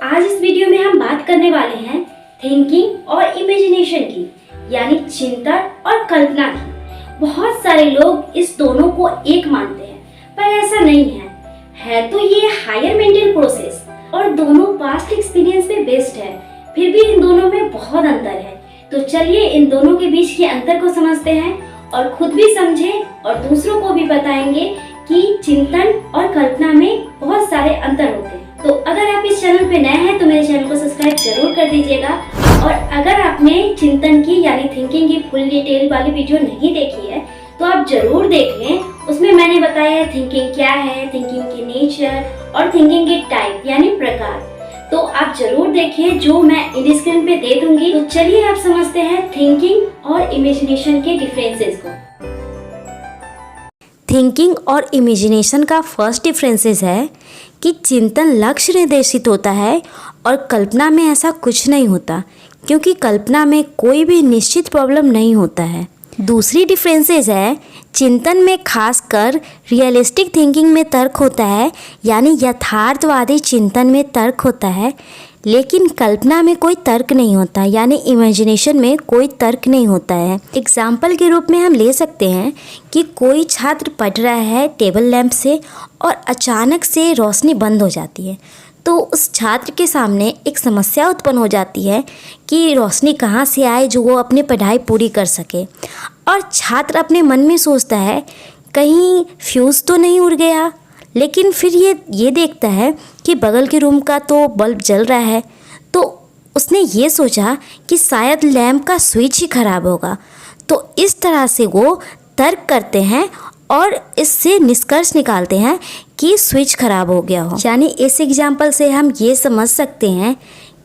आज इस वीडियो में हम बात करने वाले हैं थिंकिंग और इमेजिनेशन की, यानी चिंतन और कल्पना की। बहुत सारे लोग इस दोनों को एक मानते हैं, पर ऐसा नहीं है तो ये हायर मेंटल प्रोसेस और दोनों पास्ट एक्सपीरियंस पे बेस्ड है। फिर भी इन दोनों में बहुत अंतर है। तो चलिए इन दोनों के बीच के अंतर को समझते हैं और खुद भी समझें और दूसरों को भी बताएंगे कि चिंतन और कल्पना में बहुत सारे अंतर होते हैं। तो अगर आप इस चैनल पे नए हैं तो मेरे चैनल को सब्सक्राइब जरूर कर दीजिएगा। और अगर आपने चिंतन की यानी थिंकिंग की फुल डिटेल वाली वीडियो नहीं देखी है तो आप जरूर देख लें। उसमें मैंने बताया है थिंकिंग क्या है, थिंकिंग की नेचर और थिंकिंग के टाइप यानी प्रकार। तो आप जरूर देखिए, जो मैं इन स्क्रीन पे दे दूंगी। तो चलिए आप समझते हैं थिंकिंग और इमेजिनेशन के डिफरेंसेस को। थिंकिंग और इमेजिनेशन का फर्स्ट डिफरेंसेस है कि चिंतन लक्ष्य निर्देशित होता है और कल्पना में ऐसा कुछ नहीं होता, क्योंकि कल्पना में कोई भी निश्चित प्रॉब्लम नहीं होता है। दूसरी डिफरेंसेस है चिंतन में खासकर रियलिस्टिक थिंकिंग में तर्क होता है, यानी यथार्थवादी चिंतन में तर्क होता है, लेकिन कल्पना में कोई तर्क नहीं होता, यानी इमेजिनेशन में कोई तर्क नहीं होता है। एग्जाम्पल के रूप में हम ले सकते हैं कि कोई छात्र पढ़ रहा है टेबल लैंप से और अचानक से रोशनी बंद हो जाती है, तो उस छात्र के सामने एक समस्या उत्पन्न हो जाती है कि रोशनी कहाँ से आए जो वो अपनी पढ़ाई पूरी कर सके। और छात्र अपने मन में सोचता है कहीं फ्यूज़ तो नहीं उड़ गया, लेकिन फिर ये देखता है कि बगल के रूम का तो बल्ब जल रहा है, तो उसने ये सोचा कि शायद लैंप का स्विच ही खराब होगा। तो इस तरह से वो तर्क करते हैं और इससे निष्कर्ष निकालते हैं कि स्विच खराब हो गया हो। यानी इस एग्जाम्पल से हम ये समझ सकते हैं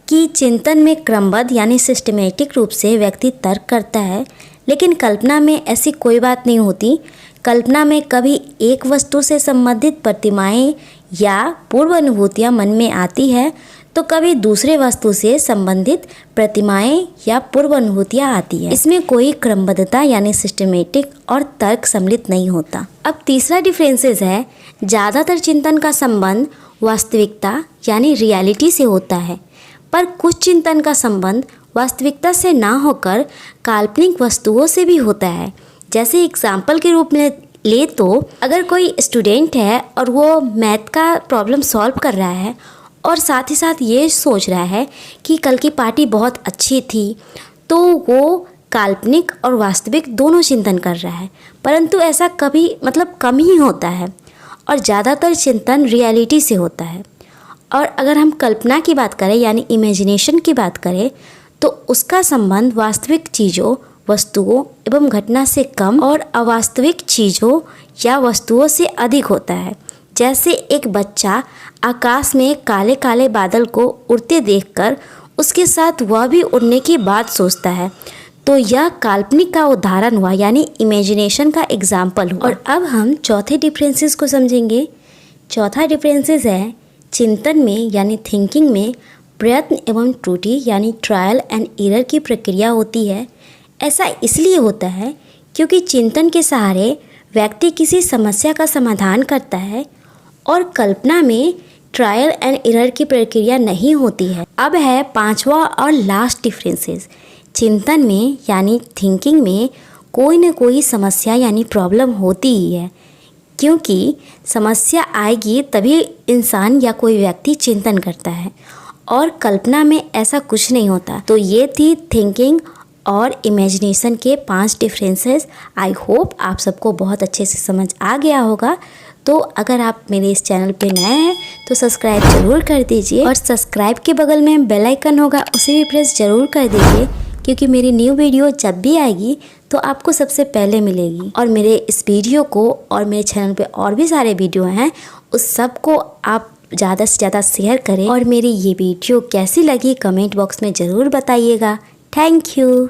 कि चिंतन में क्रमबद्ध यानी सिस्टमेटिक रूप से व्यक्ति तर्क करता है, लेकिन कल्पना में ऐसी कोई बात नहीं होती। कल्पना में कभी एक वस्तु से संबंधित प्रतिमाएं या पूर्व अनुभूतियाँ मन में आती है, तो कभी दूसरे वस्तु से संबंधित प्रतिमाएं या पूर्व अनुभूतियाँ आती है। इसमें कोई क्रमबद्धता यानी सिस्टमेटिक और तर्क सम्मिलित नहीं होता। अब तीसरा डिफरेंसेस है ज़्यादातर चिंतन का संबंध वास्तविकता यानी रियलिटी से होता है, पर कुछ चिंतन का संबंध वास्तविकता से ना होकर काल्पनिक वस्तुओं से भी होता है। जैसे एग्जाम्पल के रूप में ले तो अगर कोई स्टूडेंट है और वो मैथ का प्रॉब्लम सॉल्व कर रहा है और साथ ही साथ ये सोच रहा है कि कल की पार्टी बहुत अच्छी थी, तो वो काल्पनिक और वास्तविक दोनों चिंतन कर रहा है, परंतु ऐसा कभी कम ही होता है और ज़्यादातर चिंतन रियलिटी से होता है। और अगर हम कल्पना की बात करें यानी इमेजिनेशन की बात करें, तो उसका संबंध वास्तविक चीज़ों, वस्तुओं एवं घटना से कम और अवास्तविक चीज़ों या वस्तुओं से अधिक होता है। जैसे एक बच्चा आकाश में काले काले बादल को उड़ते देखकर उसके साथ वह भी उड़ने की बात सोचता है, तो यह काल्पनिक का उदाहरण हुआ, यानी इमेजिनेशन का एग्जाम्पल हुआ। और अब हम चौथे डिफरेंसेस को समझेंगे। चौथा डिफरेंसेस है चिंतन में यानी थिंकिंग में प्रयत्न एवं त्रुटि यानी ट्रायल एंड एरर की प्रक्रिया होती है। ऐसा इसलिए होता है क्योंकि चिंतन के सहारे व्यक्ति किसी समस्या का समाधान करता है और कल्पना में ट्रायल एंड एरर की प्रक्रिया नहीं होती है। अब है पांचवा और लास्ट डिफरेंसेस। चिंतन में यानी थिंकिंग में कोई न कोई समस्या यानी प्रॉब्लम होती ही है, क्योंकि समस्या आएगी तभी इंसान या कोई व्यक्ति चिंतन करता है, और कल्पना में ऐसा कुछ नहीं होता। तो ये थी थिंकिंग और इमेजिनेशन के 5 डिफरेंसेस। आई होप आप सबको बहुत अच्छे से समझ आ गया होगा। तो अगर आप मेरे इस चैनल पे नए हैं तो सब्सक्राइब जरूर कर दीजिए, और सब्सक्राइब के बगल में बेल आइकन होगा उसे भी प्रेस जरूर कर दीजिए, क्योंकि मेरी न्यू वीडियो जब भी आएगी तो आपको सबसे पहले मिलेगी। और मेरे इस वीडियो को और मेरे चैनल पे और भी सारे वीडियो हैं, उस सब को आप ज़्यादा से ज़्यादा शेयर करें। और मेरी ये वीडियो कैसी लगी कमेंट बॉक्स में ज़रूर बताइएगा। Thank you.